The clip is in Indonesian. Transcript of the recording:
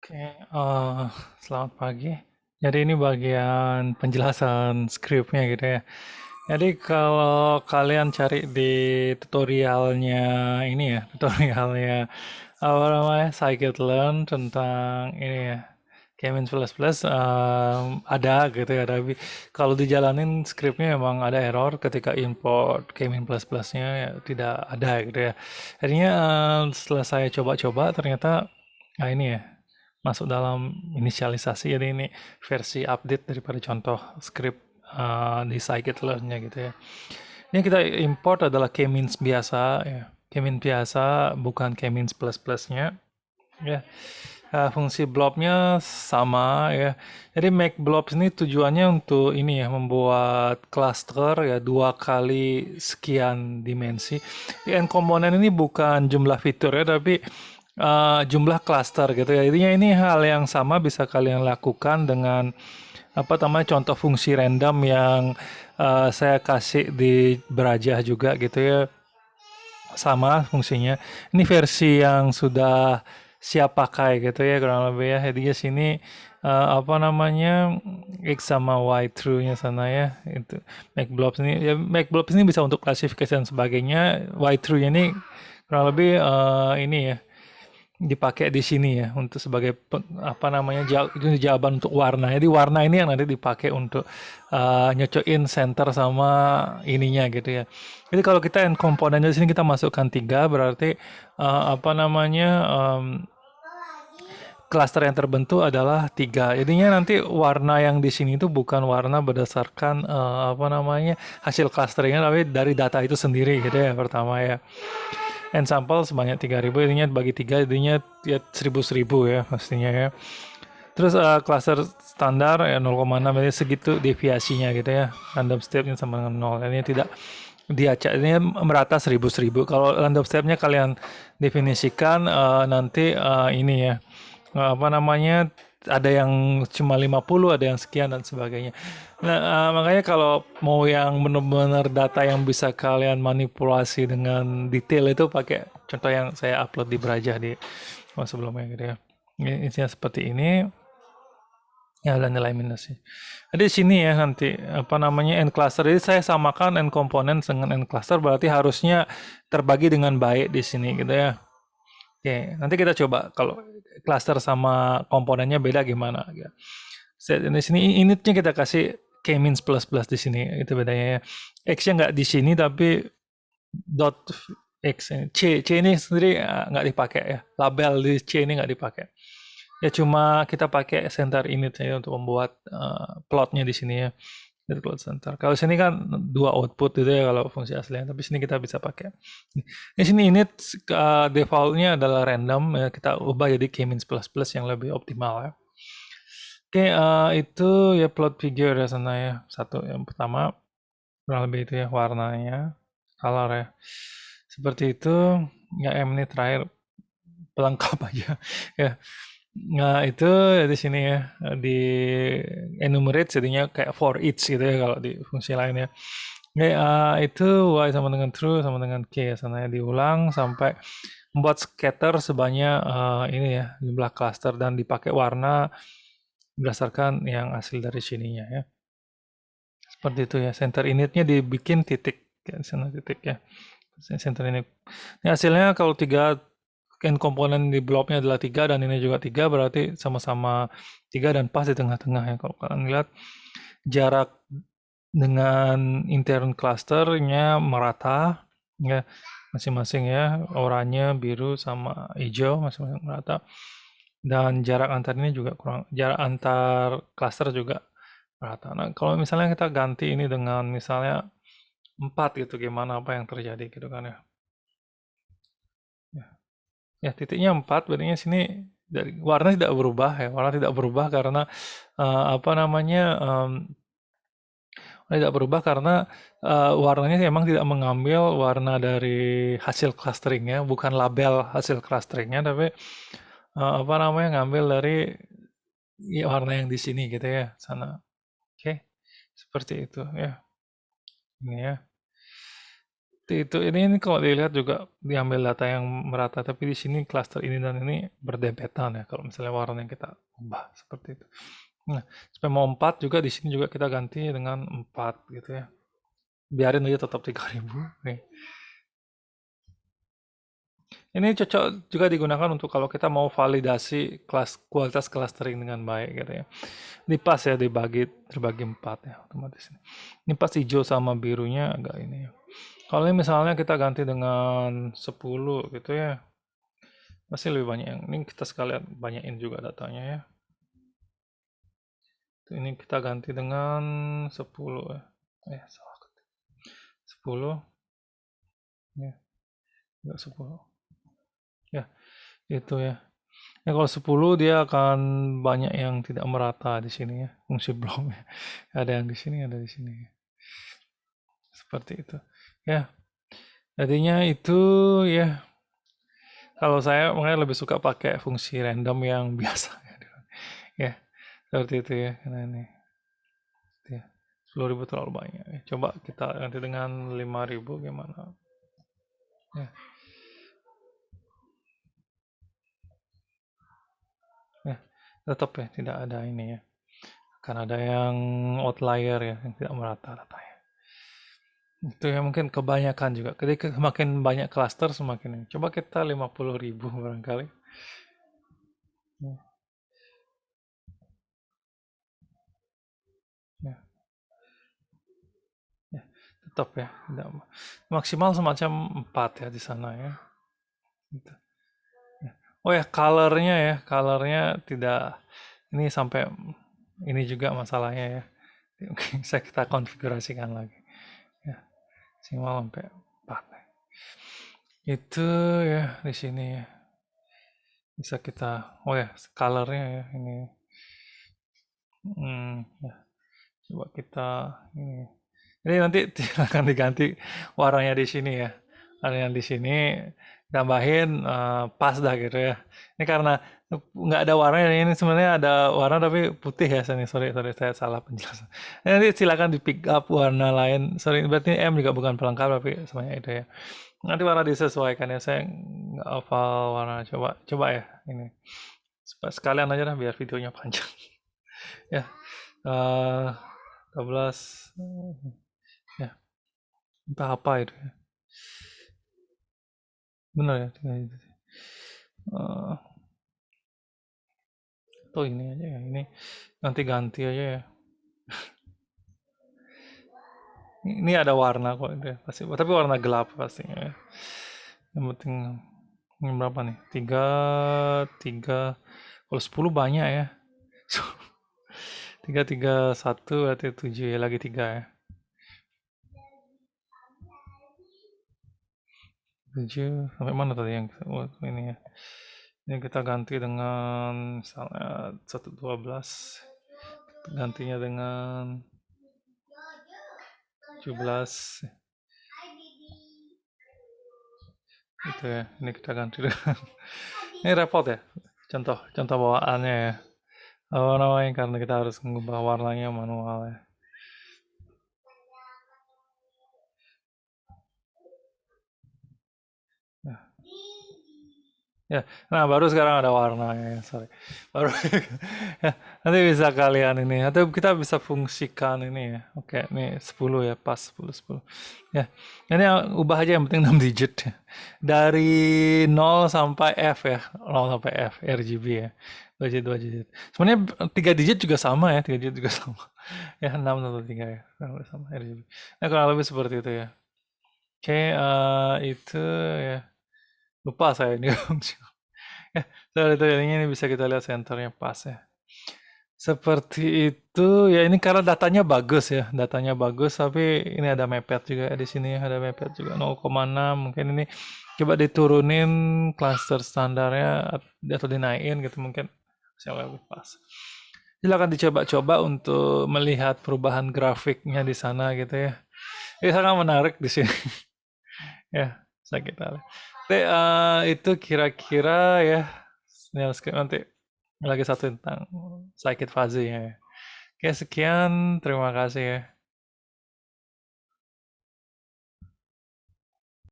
Oke, selamat pagi. Jadi ini bagian penjelasan skripnya gitu ya. Jadi kalau kalian cari di tutorialnya ini ya, tutorialnya apa namanya, Scikit-learn tentang ini ya, K-means plus plus ada gitu ya. Tapi kalau dijalanin skripnya emang ada error ketika import K-means plus plusnya ya, tidak ada gitu ya. Akhirnya setelah saya coba-coba ternyata nah ini ya masuk dalam inisialisasi, jadi ini versi update daripada contoh script di scikit-learn-nya gitu ya. Ini kita import adalah k-means biasa ya. K-means biasa bukan k-means plus-plusnya ya. Fungsi blobnya sama ya. Jadi make blobs ini tujuannya untuk ini ya, membuat cluster ya, dua kali sekian dimensi. N komponen ini bukan jumlah fitur ya, tapi jumlah cluster gitu ya. Intinya ini hal yang sama bisa kalian lakukan dengan apa namanya, contoh fungsi random yang saya kasih di Berajah juga gitu ya, sama fungsinya. Ini versi yang sudah siap pakai gitu ya kurang lebih ya. Jadi di sini apa namanya, X sama Y true-nya sana ya. Itu make blobs ini ya, make blobs ini bisa untuk klasifikasi dan sebagainya. Y true-nya ini kurang lebih ini ya, dipakai di sini ya untuk sebagai apa namanya, itu jawaban untuk warna. Jadi warna ini yang nanti dipakai untuk nyocokin center sama ininya gitu ya. Jadi kalau kita end komponennya di sini kita masukkan tiga, berarti apa namanya, klaster yang terbentuk adalah tiga. Jadinya nanti warna yang di sini itu bukan warna berdasarkan apa namanya, hasil clusteringnya, tapi dari data itu sendiri gitu ya pertama ya. And sample sebanyak 3.000, jadinya bagi 3 jadinya ya 1.000 ya pastinya ya. Terus cluster standar ya 0,6, jadi segitu deviasinya gitu ya. Random stepnya sama dengan 0. Ini tidak diacak, ini merata 1.000. Kalau random stepnya kalian definisikan nanti ini ya, apa namanya, ada yang cuma 50, ada yang sekian dan sebagainya. Nah, makanya kalau mau yang benar-benar data yang bisa kalian manipulasi dengan detail itu pakai contoh yang saya upload di Brajah di sebelumnya gitu ya. Ini isinya seperti ini. Ya, ada nilai minusnya. Jadi di sini ya nanti apa namanya, n cluster. Jadi saya samakan n komponen dengan n cluster, berarti harusnya terbagi dengan baik di sini gitu ya. Oke, nanti kita coba kalau cluster sama komponennya beda gimana gitu. Di sini initnya kita kasih k-means plus plus di sini, itu bedanya ya. X-nya nggak di sini tapi dot x c ini sendiri nggak dipakai ya. Label di c ini nggak dipakai. Ya cuma kita pakai center init saja untuk membuat plotnya di sini ya. Jadi plot center. Kalau sini kan dua output gitu ya kalau fungsi aslinya, tapi sini kita bisa pakai. Di sini init defaultnya adalah random ya, kita ubah jadi k-means plus plus yang lebih optimal ya. Oke, itu ya plot figure ya sana ya. Satu yang pertama kurang lebih itu ya warnanya, color ya. Seperti itu. Ya M ini terakhir pelengkap aja ya. Nah, itu di sini ya, di enumerate jadinya kayak for each gitu ya kalau di fungsi lainnya. Oke, itu y sama dengan true sama dengan k ya sana ya, diulang sampai membuat scatter sebanyak ini ya, jumlah cluster, dan dipakai warna berdasarkan yang hasil dari sininya ya. Seperti itu ya. Center initnya dibikin titik ya, sana titik ya. Center init. Ini hasilnya kalau tiga n komponen di blobnya adalah tiga dan ini juga tiga, berarti sama-sama tiga dan pas di tengah-tengah ya. Kalau kalian lihat jarak dengan intern clusternya merata ya, masing-masing ya, oranye, biru sama hijau masing-masing merata, dan jarak antar ini juga kurang, jarak antar cluster juga merata. Nah, kalau misalnya kita ganti ini dengan misalnya 4 gitu, gimana, apa yang terjadi gitu kan ya. Ya, ya titiknya 4, berarti sini dari warna tidak berubah ya, warna tidak berubah karena apa namanya, tidak berubah karena warnanya emang tidak mengambil warna dari hasil clusteringnya, bukan label hasil clusteringnya, tapi apa namanya, ngambil dari ya, warna yang di sini gitu ya, sana. Oke, seperti itu ya. Ini ya. itu. Ini kalau dilihat juga diambil data yang merata, tapi di sini cluster ini dan ini berdempetan ya. Kalau misalnya warna yang kita ubah seperti itu. Nah, supaya mau 4 juga di sini juga kita ganti dengan 4 gitu ya. Biarin aja tetap 3000. Nih. Ini cocok juga digunakan untuk kalau kita mau validasi kualitas clustering dengan baik gitu ya. Ini pas ya terbagi 4 ya otomatis. Ini pas hijau sama birunya agak ini ya. Kalau ini misalnya kita ganti dengan 10 gitu ya, pasti lebih banyak yang ini kita sekalian banyakin juga datanya ya. Ini kita ganti dengan 10 ya. Salah. 10 ya, enggak 10. Ya, itu ya. Ya kalau 10 dia akan banyak yang tidak merata di sini ya, fungsi bloknya. Ada yang di sini, ada di sini. Seperti itu. Ya, jadinya itu ya. Kalau saya makanya lebih suka pakai fungsi random yang biasa. Ya, seperti itu ya. Karena ini ya, 10.000 terlalu banyak. Coba kita ganti dengan 5.000 gimana? Ya, ya, tetap ya tidak ada ini ya. Karena ada yang outlier ya, yang tidak merata datanya. Itu ya mungkin kebanyakan juga. Ketika semakin banyak cluster semakin ini. Coba kita 50.000 barangkali. Ya, ya, ya. Tetap ya. Tidak, maksimal semacam 4 ya di sana ya. Gitu. Ya. Oh ya, colornya tidak ini sampai ini juga masalahnya ya. Mungkin saya kita konfigurasikan lagi. Ya, maksimal sampai 4. Itu ya di sini ya. Bisa kita, oh ya, colornya ya ini. Ya, coba kita ini. Jadi nanti akan diganti warnanya di sini ya. Warnanya di sini tambahin pas dah gitu ya. Ini karena nggak ada warnanya ini sebenarnya ada warna tapi putih ya. Sorry saya salah penjelasan. Nanti silakan di pick up warna lain. Sorry berarti M juga bukan pelengkap tapi semuanya itu ya. Nanti warna disesuaikan ya. Saya nggak hafal warna. Coba ya ini. Sekalian aja lah biar videonya panjang. Ya. eh 12 ya. Entah apa itu ya. Benar ya. Eh, Tuh ini aja ya. Ini nanti ganti aja ya. Ini ada warna kok itu ya. Pasti. Tapi warna gelap pastinya ya. Yang penting ini berapa nih? 3 kalau 10 banyak ya. 3 3 1 berarti 7 ya lagi 3 ya. 7 sampai mana tadi yang ini ya. Ini kita ganti dengan misalnya 112. Gantinya dengan 17. Itu ya. Ini kita ganti dengan ini repot ya. Contoh bawaannya ya. Apa namanya karena kita harus mengubah warnanya manual ya. Ya. Ya, nah baru sekarang ada warnanya ya, sorry. Baru ya, nanti bisa kalian ini atau kita bisa fungsikan ini ya. Oke, ini 10 ya, pas 10 10. Ya. Ini ubah aja yang penting 6 digit ya. Dari 0 sampai F ya. 0 sampai F RGB ya. 2 digit. Sebenarnya 3 digit juga sama ya, 3 digit juga sama. Ya, 6 atau 3 ya. Sama RGB. Nah, kurang lebih seperti itu ya. Oke, itu ya. Lupa saya ini. Ya, soal itu ini bisa kita lihat senternya pas ya. Seperti itu ya ini karena datanya bagus ya, datanya bagus tapi ini ada mepet juga di sini ada mepet juga 0,6 mungkin ini coba diturunin cluster standarnya atau dinaikin gitu mungkin bisa lebih pas. Silakan dicoba-coba untuk melihat perubahan grafiknya di sana gitu ya. Ini sangat menarik di sini. Ya, bisa kita lihat. Oke, itu kira-kira ya. Snail script nanti lagi satu tentang sakit fuzzy ya. Oke, sekian. Terima kasih ya.